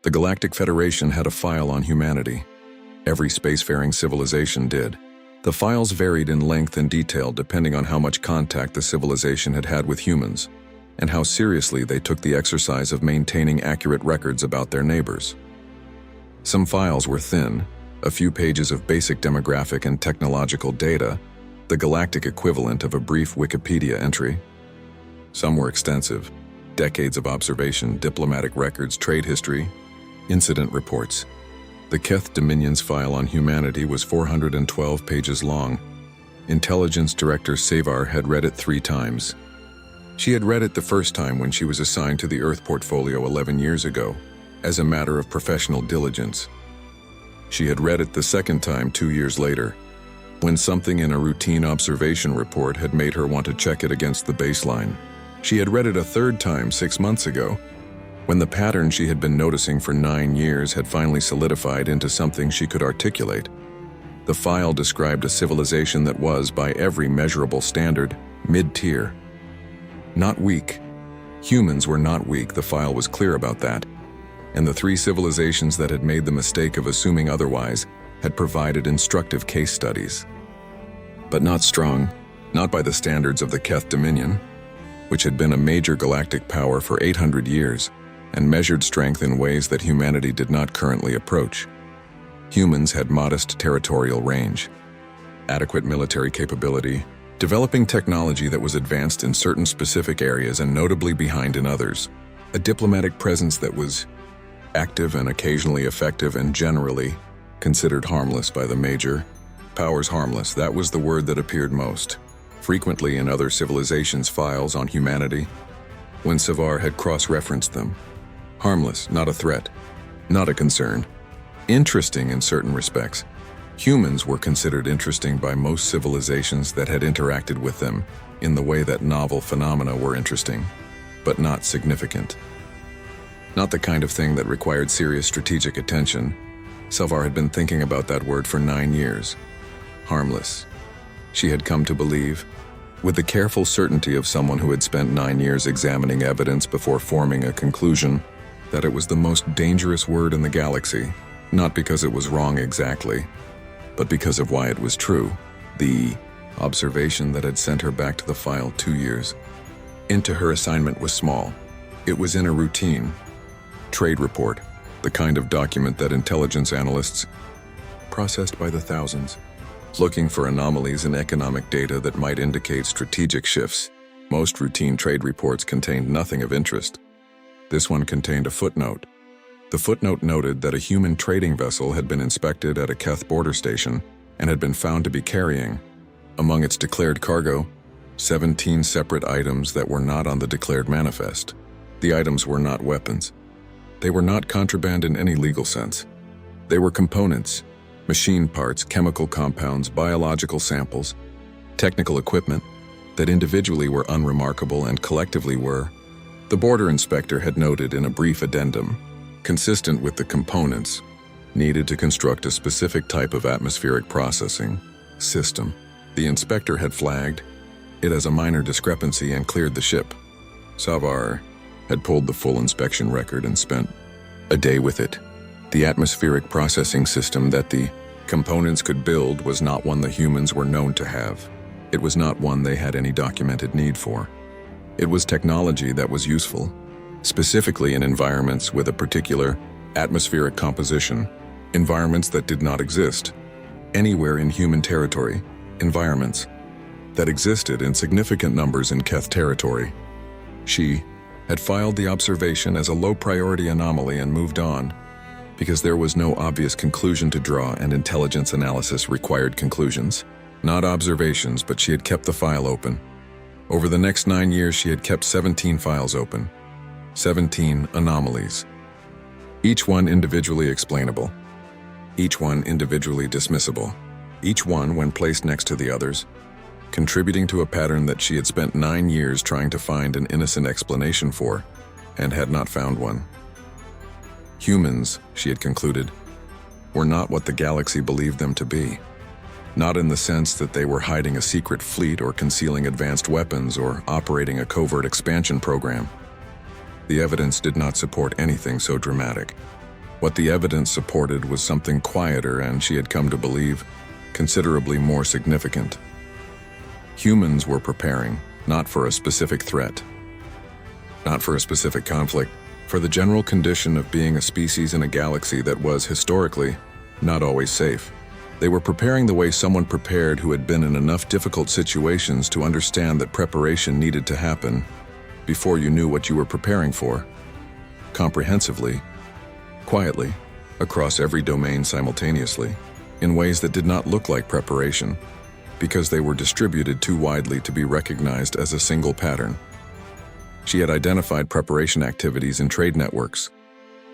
The Galactic Federation had a file on humanity. Every spacefaring civilization did. The files varied in length and detail depending on how much contact the civilization had had with humans, and how seriously they took the exercise of maintaining accurate records about their neighbors. Some files were thin, a few pages of basic demographic and technological data, the galactic equivalent of a brief Wikipedia entry. Some were extensive, decades of observation, diplomatic records, trade history, incident reports. The Keth Dominion's file on humanity was 412 pages long. Intelligence Director Savar had read it 3 times. She had read it the first time when she was assigned to the Earth portfolio 11 years ago, as a matter of professional diligence. She had read it the second time 2 years later, when something in a routine observation report had made her want to check it against the baseline. She had read it a third time 6 months ago, when the pattern she had been noticing for 9 years had finally solidified into something she could articulate. The file described a civilization that was, by every measurable standard, mid-tier. Not weak. Humans were not weak, the file was clear about that. And the 3 civilizations that had made the mistake of assuming otherwise had provided instructive case studies. But not strong, not by the standards of the Keth Dominion, which had been a major galactic power for 800 years, and measured strength in ways that humanity did not currently approach. Humans had modest territorial range, adequate military capability, developing technology that was advanced in certain specific areas and notably behind in others, a diplomatic presence that was active and occasionally effective and generally considered harmless by the major powers. Harmless, that was the word that appeared most frequently in other civilizations' files on humanity when Savar had cross-referenced them. Harmless, not a threat, not a concern. Interesting in certain respects. Humans were considered interesting by most civilizations that had interacted with them in the way that novel phenomena were interesting, but not significant. Not the kind of thing that required serious strategic attention. Savar had been thinking about that word for 9 years. Harmless. She had come to believe, with the careful certainty of someone who had spent 9 years examining evidence before forming a conclusion, that it was the most dangerous word in the galaxy, not because it was wrong exactly, but because of why it was true. The observation that had sent her back to the file 2 years into her assignment was small. It was in a routine trade report, the kind of document that intelligence analysts processed by the thousands, looking for anomalies in economic data that might indicate strategic shifts. Most routine trade reports contained nothing of interest. This one contained a footnote. The footnote noted that a human trading vessel had been inspected at a Keth border station and had been found to be carrying, among its declared cargo, 17 separate items that were not on the declared manifest. The items were not weapons. They were not contraband in any legal sense. They were components, machine parts, chemical compounds, biological samples, technical equipment that individually were unremarkable and collectively were, the border inspector had noted in a brief addendum, consistent with the components needed to construct a specific type of atmospheric processing system. The inspector had flagged it as a minor discrepancy and cleared the ship. Savar had pulled the full inspection record and spent a day with it. The atmospheric processing system that the components could build was not one the humans were known to have. It was not one they had any documented need for. It was technology that was useful, specifically in environments with a particular atmospheric composition, environments that did not exist anywhere in human territory, environments that existed in significant numbers in Keth territory. She had filed the observation as a low-priority anomaly and moved on, because there was no obvious conclusion to draw and intelligence analysis required conclusions. Not observations, but she had kept the file open. Over the next 9 years, she had kept 17 files open. 17 anomalies. Each one individually explainable. Each one individually dismissible. Each one, when placed next to the others, contributing to a pattern that she had spent 9 years trying to find an innocent explanation for, and had not found one. Humans, she had concluded, were not what the galaxy believed them to be. Not in the sense that they were hiding a secret fleet or concealing advanced weapons or operating a covert expansion program. The evidence did not support anything so dramatic. What the evidence supported was something quieter and, she had come to believe, considerably more significant. Humans were preparing, not for a specific threat, not for a specific conflict, for the general condition of being a species in a galaxy that was, historically, not always safe. They were preparing the way someone prepared who had been in enough difficult situations to understand that preparation needed to happen before you knew what you were preparing for. Comprehensively, quietly, across every domain simultaneously, in ways that did not look like preparation, because they were distributed too widely to be recognized as a single pattern. She had identified preparation activities in trade networks,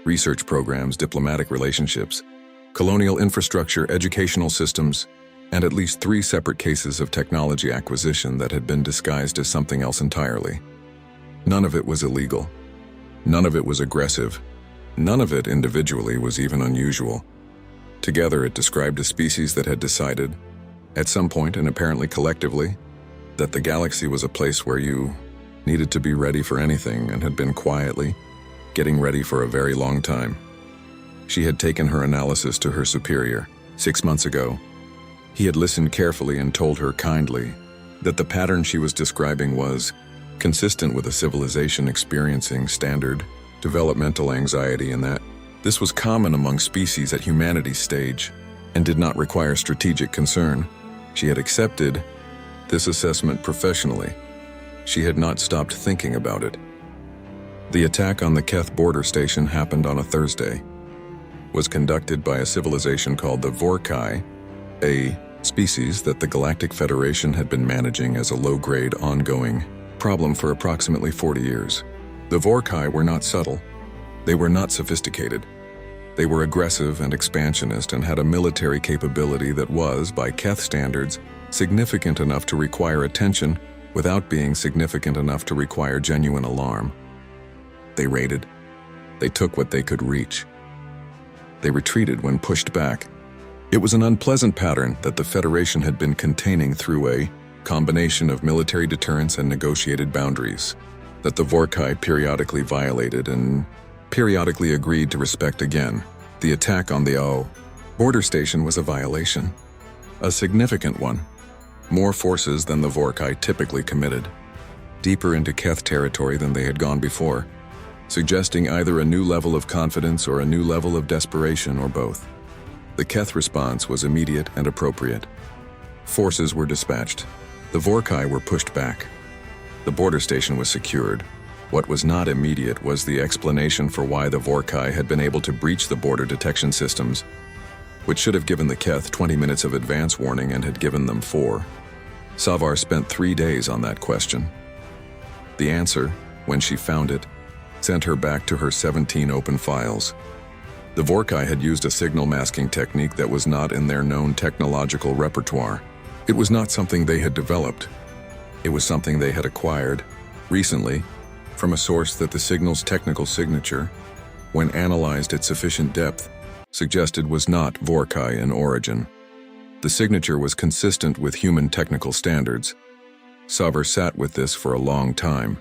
research programs, diplomatic relationships, colonial infrastructure, educational systems, and at least 3 separate cases of technology acquisition that had been disguised as something else entirely. None of it was illegal. None of it was aggressive. None of it individually was even unusual. Together, it described a species that had decided, at some point and apparently collectively, that the galaxy was a place where you needed to be ready for anything and had been quietly getting ready for a very long time. She had taken her analysis to her superior 6 months ago. He had listened carefully and told her kindly that the pattern she was describing was consistent with a civilization experiencing standard developmental anxiety, and that this was common among species at humanity's stage and did not require strategic concern. She had accepted this assessment professionally. She had not stopped thinking about it. The attack on the Keth border station happened on a Thursday. Was conducted by a civilization called the Vorkai, a species that the Galactic Federation had been managing as a low-grade, ongoing problem for approximately 40 years. The Vorkai were not subtle. They were not sophisticated. They were aggressive and expansionist and had a military capability that was, by Keth standards, significant enough to require attention without being significant enough to require genuine alarm. They raided. They took what they could reach. They retreated when pushed back. It was an unpleasant pattern that the Federation had been containing through a combination of military deterrence and negotiated boundaries that the Vorkai periodically violated and periodically agreed to respect again. The attack on the border station was a violation, a significant one. More forces than the Vorkai typically committed, deeper into Keth territory than they had gone before, suggesting either a new level of confidence or a new level of desperation or both. The Keth response was immediate and appropriate. Forces were dispatched. The Vorkai were pushed back. The border station was secured. What was not immediate was the explanation for why the Vorkai had been able to breach the border detection systems, which should have given the Keth 20 minutes of advance warning and had given them 4. Savar spent 3 days on that question. The answer, when she found it, sent her back to her 17 open files. The Vorkai had used a signal masking technique that was not in their known technological repertoire. It was not something they had developed. It was something they had acquired, recently, from a source that the signal's technical signature, when analyzed at sufficient depth, suggested was not Vorkai in origin. The signature was consistent with human technical standards. Savar sat with this for a long time.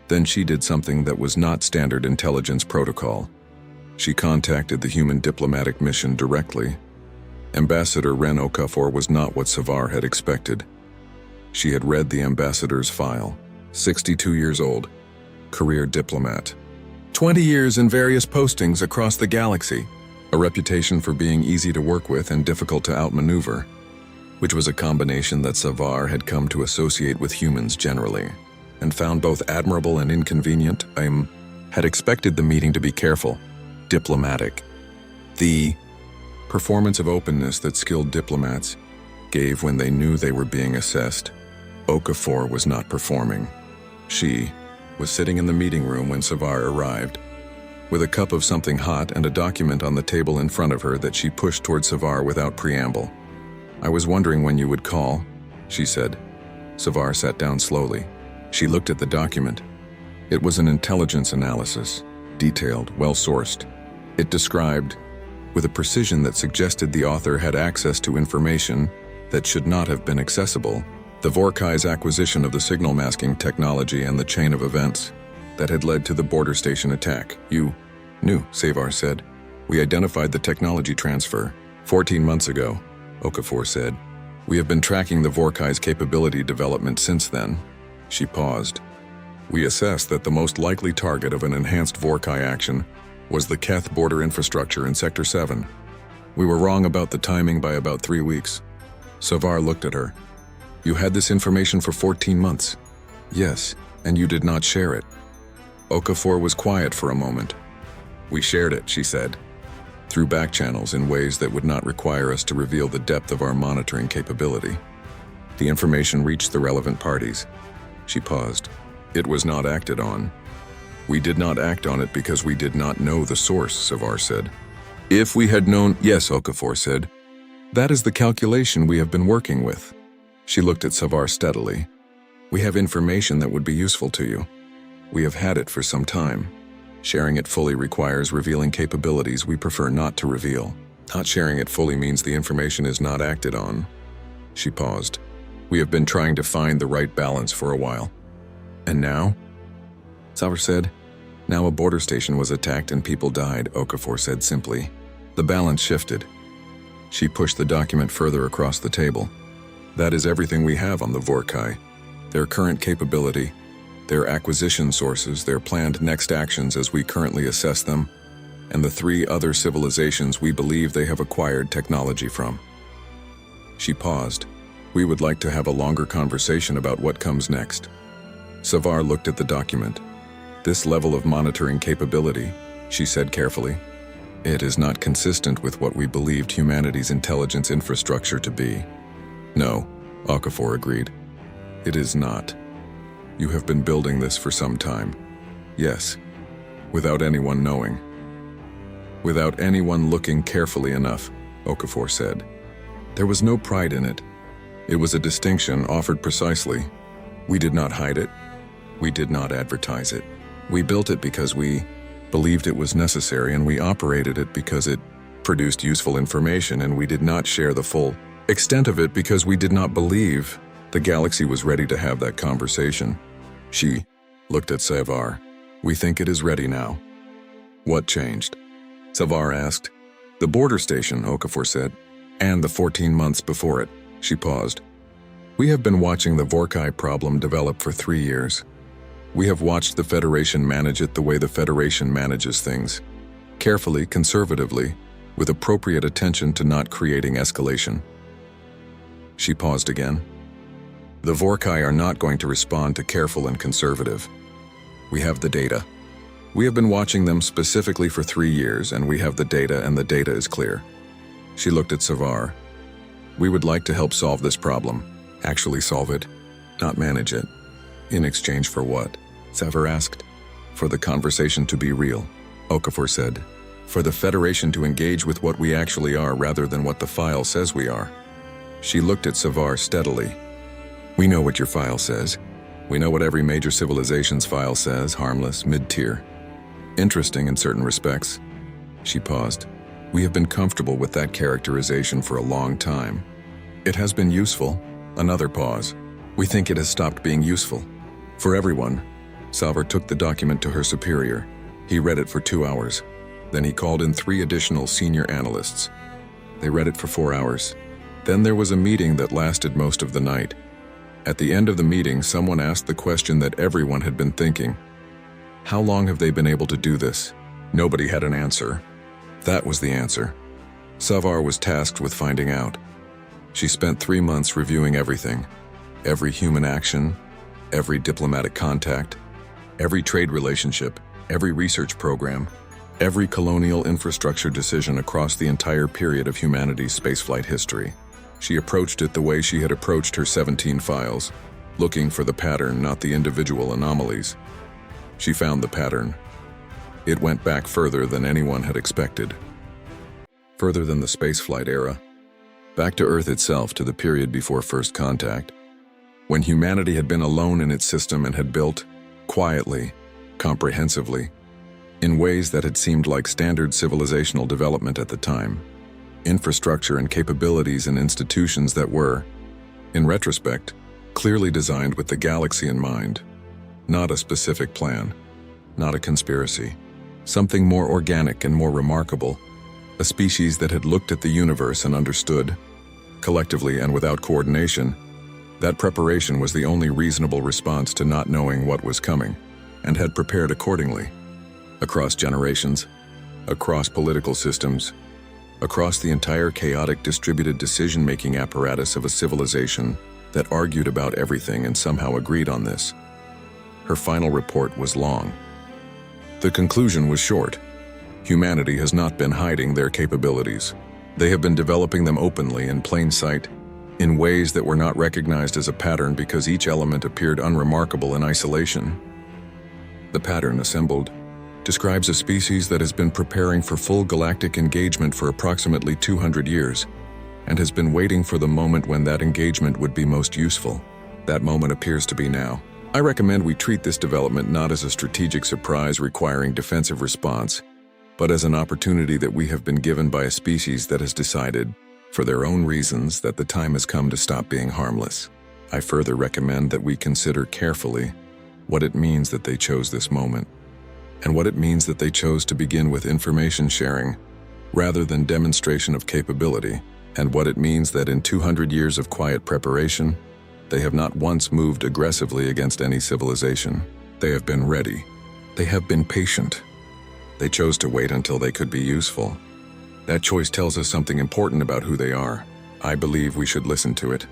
Then she did something that was not standard intelligence protocol. She contacted the human diplomatic mission directly. Ambassador Ren Okafor was not what Savar had expected. She had read the ambassador's file. 62 years old, career diplomat. 20 years in various postings across the galaxy. A reputation for being easy to work with and difficult to outmaneuver, which was a combination that Savar had come to associate with humans generally, and found both admirable and inconvenient. I had expected the meeting to be careful, diplomatic. The performance of openness that skilled diplomats gave when they knew they were being assessed. Okafor was not performing. She was sitting in the meeting room when Savar arrived, with a cup of something hot and a document on the table in front of her that she pushed toward Savar without preamble. "I was wondering when you would call," she said. Savar sat down slowly. She looked at the document. It was an intelligence analysis, detailed, well-sourced. It described, with a precision that suggested the author had access to information that should not have been accessible, the Vorkai's acquisition of the signal masking technology and the chain of events that had led to the border station attack. "You knew," Savar said, We identified the technology transfer 14 months ago, Okafor said. We have been tracking the Vorkai's capability development since then. She paused. We assessed that the most likely target of an enhanced Vorkai action was the Keth border infrastructure in Sector 7. We were wrong about the timing by about 3 weeks. Savar looked at her. You had this information for 14 months. Yes, and you did not share it. Okafor was quiet for a moment. We shared it, she said, through back channels in ways that would not require us to reveal the depth of our monitoring capability. The information reached the relevant parties. She paused. It was not acted on. We did not act on it because we did not know the source, Savar said. If we had known, yes, Okafor said. That is the calculation we have been working with. She looked at Savar steadily. We have information that would be useful to you. We have had it for some time. Sharing it fully requires revealing capabilities we prefer not to reveal. Not sharing it fully means the information is not acted on. She paused. We have been trying to find the right balance for a while. And now? Savar said. Now a border station was attacked and people died, Okafor said simply. The balance shifted. She pushed the document further across the table. That is everything we have on the Vorkai. Their current capability, their acquisition sources, their planned next actions as we currently assess them, and the 3 other civilizations we believe they have acquired technology from. She paused. We would like to have a longer conversation about what comes next. Savar looked at the document. This level of monitoring capability, she said carefully, it is not consistent with what we believed humanity's intelligence infrastructure to be. No, Okafor agreed. It is not. You have been building this for some time. Yes, without anyone knowing. Without anyone looking carefully enough, Okafor said. There was no pride in it. It was a distinction offered precisely. We did not hide it. We did not advertise it. We built it because we believed it was necessary, and we operated it because it produced useful information, and we did not share the full extent of it because we did not believe the galaxy was ready to have that conversation. She looked at Savar. We think it is ready now. What changed? Savar asked. The border station, Okafor said, and the 14 months before it. She paused. We have been watching the Vorkai problem develop for 3 years. We have watched the Federation manage it the way the Federation manages things. Carefully, conservatively, with appropriate attention to not creating escalation. She paused again. The Vorkai are not going to respond to careful and conservative. We have the data. We have been watching them specifically for 3 years, and we have the data, and the data is clear. She looked at Savar. We would like to help solve this problem. Actually solve it, not manage it. In exchange for what? Savar asked. For the conversation to be real, Okafor said. For the Federation to engage with what we actually are rather than what the file says we are. She looked at Savar steadily. We know what your file says. We know what every major civilization's file says, harmless, mid-tier. Interesting in certain respects. She paused. We have been comfortable with that characterization for a long time. It has been useful. Another pause. We think it has stopped being useful. For everyone. Savar took the document to her superior. He read it for 2 hours. Then he called in 3 additional senior analysts. They read it for 4 hours. Then there was a meeting that lasted most of the night. At the end of the meeting, someone asked the question that everyone had been thinking. How long have they been able to do this? Nobody had an answer. That was the answer. Savar was tasked with finding out. She spent 3 months reviewing everything. Every human action, every diplomatic contact, every trade relationship, every research program, every colonial infrastructure decision across the entire period of humanity's spaceflight history. She approached it the way she had approached her 17 files, looking for the pattern, not the individual anomalies. She found the pattern. It went back further than anyone had expected. Further than the spaceflight era. Back to Earth itself, to the period before first contact. When humanity had been alone in its system and had built, quietly, comprehensively, in ways that had seemed like standard civilizational development at the time. Infrastructure and capabilities and institutions that were, in retrospect, clearly designed with the galaxy in mind. Not a specific plan, not a conspiracy. Something more organic and more remarkable, A species that had looked at the universe and understood, collectively and without coordination, that preparation was the only reasonable response to not knowing what was coming, and had prepared accordingly. Across generations, across political systems, across the entire chaotic distributed decision-making apparatus of a civilization that argued about everything and somehow agreed on this. Her final report was long. The conclusion was short. Humanity has not been hiding their capabilities. They have been developing them openly in plain sight, in ways that were not recognized as a pattern because each element appeared unremarkable in isolation. The pattern assembled describes a species that has been preparing for full galactic engagement for approximately 200 years, and has been waiting for the moment when that engagement would be most useful. That moment appears to be now. I recommend we treat this development not as a strategic surprise requiring defensive response, but as an opportunity that we have been given by a species that has decided, for their own reasons, that the time has come to stop being harmless. I further recommend that we consider carefully what it means that they chose this moment, and what it means that they chose to begin with information sharing rather than demonstration of capability, and what it means that in 200 years of quiet preparation, they have not once moved aggressively against any civilization. They have been ready. They have been patient. They chose to wait until they could be useful. That choice tells us something important about who they are. I believe we should listen to it.